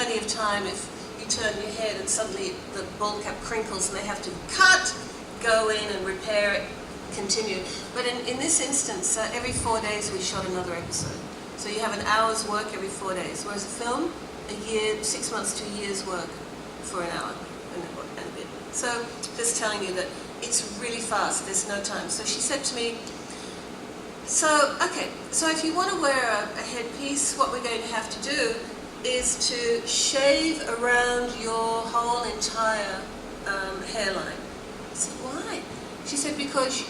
plenty of time if you turn your head and suddenly the bald cap crinkles and they have to cut, go in and repair it, continue. But in this instance, every 4 days we shot another episode. So you have an hour's work every 4 days, whereas a film, a year, 6 months to a year's work for an hour and a bit. So just telling you that it's really fast, there's no time. So she said to me, so if you want to wear a headpiece, what we're going to have to do is to shave around your whole entire hairline. I said, why? She said, because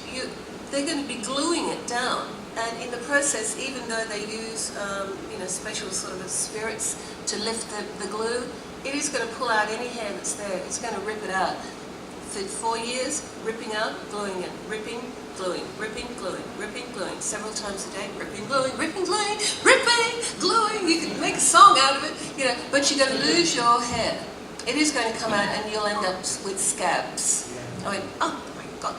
they're going to be gluing it down. And in the process, even though they use special sort of spirits to lift the glue, it is going to pull out any hair that's there. It's going to rip it out. For 4 years, ripping out, gluing it, ripping, gluing, ripping, gluing, ripping, gluing, several times a day, ripping, gluing, ripping, gluing, ripping, gluing. You can make a song out of it, but you're going to lose your hair. It is going to come out and you'll end up with scabs. I went, oh my God,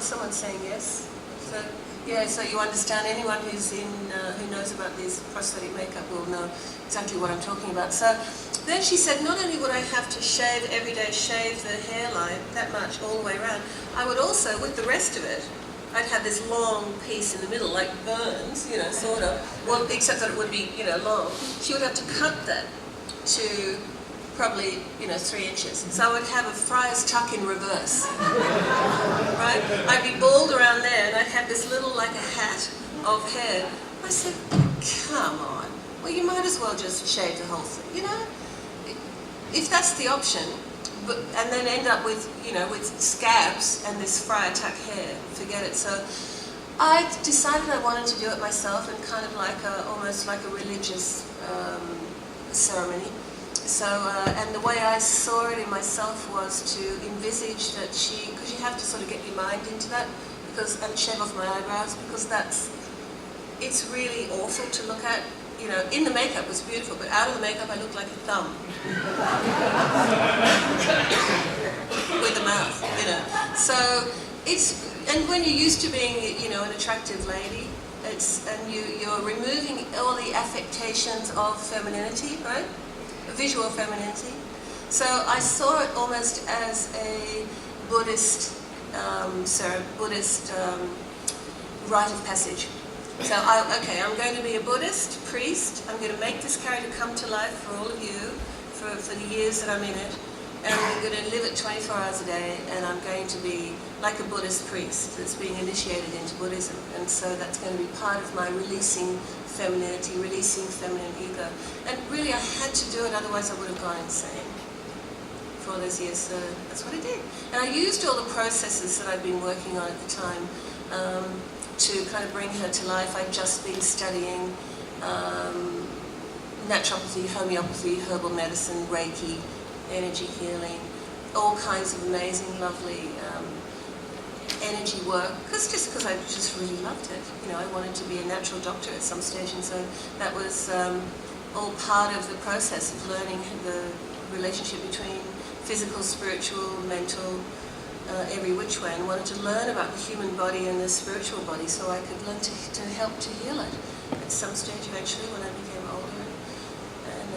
someone saying yes? So, yeah, so you understand, anyone who's who knows about this prosthetic makeup will know exactly what I'm talking about. So then she said, not only would I have to shave every day, shave the hairline that much all the way around, I would also, with the rest of it, I'd have this long piece in the middle, like Vernon's, sort of, well, except that it would be, long. She would have to cut that to probably, 3 inches. So I would have a friar's tuck in reverse, right? I'd be bald around there, and I'd have this little, like a hat of hair. I said, come on. Well, you might as well just shave the whole thing, If that's the option, and then end up with, with scabs and this friar tuck hair, forget it. So I decided I wanted to do it myself, and kind of like almost like a religious ceremony. So, and the way I saw it in myself was to envisage that because you have to sort of get your mind into that, and shave off my eyebrows, because it's really awful to look at. In the makeup it was beautiful, but out of the makeup I looked like a thumb. With a mouth, So and when you're used to being, an attractive lady, and you're removing all the affectations of femininity, right? Visual femininity. So I saw it almost as a Buddhist rite of passage. So I'm going to be a Buddhist priest. I'm going to make this character come to life for all of you, for the years that I'm in it, and I'm going to live it 24 hours a day, and I'm going to be like a Buddhist priest that's being initiated into Buddhism. And so that's going to be part of my releasing femininity, releasing feminine ego. And really I had to do it, otherwise I would have gone insane for all those years. So that's what I did. And I used all the processes that I'd been working on at the time to kind of bring her to life. I'd just been studying naturopathy, homeopathy, herbal medicine, Reiki, energy healing, all kinds of amazing, lovely energy work, because I just really loved it. I wanted to be a natural doctor at some stage, and so that was all part of the process of learning the relationship between physical, spiritual, mental, every which way, and wanted to learn about the human body and the spiritual body so I could learn to help to heal it at some stage eventually when I became older and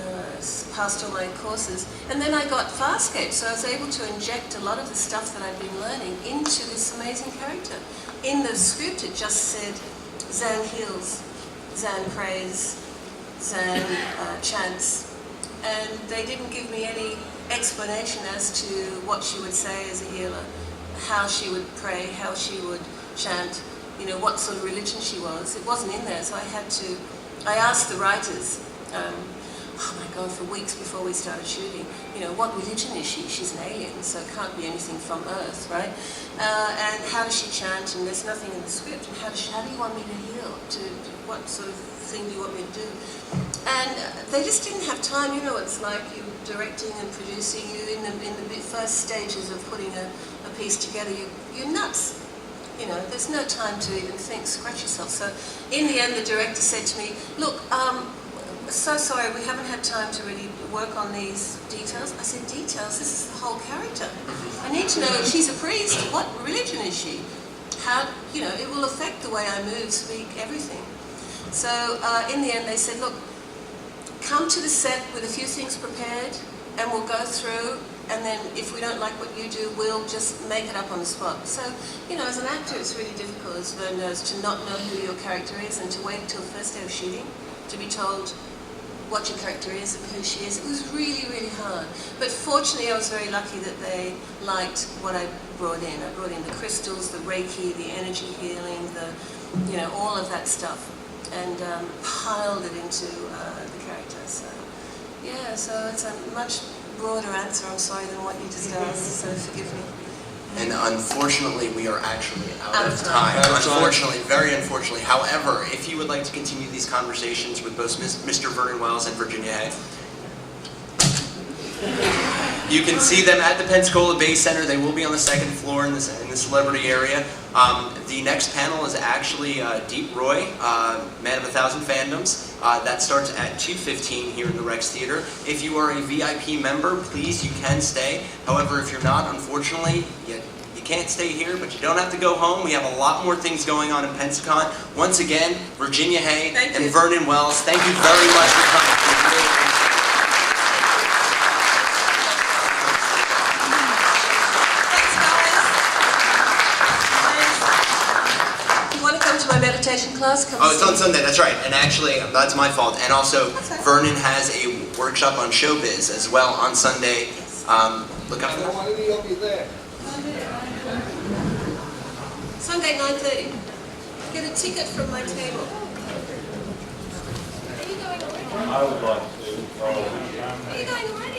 passed all my courses. And then I got Farscape, so I was able to inject a lot of the stuff that I'd been learning into this amazing character. In the script it just said Zan heals, Zan prays, Zan chants, and they didn't give me any explanation as to what she would say as a healer, how she would pray, how she would chant, what sort of religion she was. It wasn't in there, so I asked the writers, oh my God, for weeks before we started shooting, what religion is she? She's an alien, so it can't be anything from Earth, right? And how does she chant? And there's nothing in the script. And how do you want me to heal? What sort of thing do you want me to do? And they just didn't have time. It's like you directing and producing. You in the first stages of putting a piece together. You're nuts. There's no time to even think. Scratch yourself. So in the end, the director said to me, "Look, so sorry, we haven't had time to really work on these details." I said, "Details? This is the whole character. I need to know if she's a priest. What religion is she? How? It will affect the way I move, speak, everything." So in the end, they said, "Look, come to the set with a few things prepared, and we'll go through, and then if we don't like what you do, we'll just make it up on the spot. So, you know, as an actor, it's really difficult, as Vern knows, to not know who your character is and to wait until the first day of shooting to be told what your character is and who she is. It was really, really hard. But fortunately, I was very lucky that they liked what I brought in. I brought in the crystals, the Reiki, the energy healing, you know, all of that stuff, and piled it into the character. So, yeah, so it's a much broader answer, I'm sorry, than what you just asked, so forgive me. And unfortunately, we are actually out of time. Unfortunately, very unfortunately. However, if you would like to continue these conversations with both Mr. Vernon Wells and Virginia Hay, you can see them at the Pensacola Bay Center. They will be on the second floor in the celebrity area. The next panel is actually Deep Roy, Man of 1,000 Fandoms. That starts at 2:15 here in the Rex Theater. If you are a VIP member, please, you can stay. However, if you're not, unfortunately, you can't stay here, but you don't have to go home. We have a lot more things going on in Pensacon. Once again, Virginia Hay and Vernon Wells, thank you very much for coming. Meditation class. It's on Sunday, that's right. And actually, that's my fault. And also, Vernon has a workshop on showbiz as well on Sunday. Look out for that. Why did he be there? Sunday, 9:30. Get a ticket from my table. I would like to. Are you going away?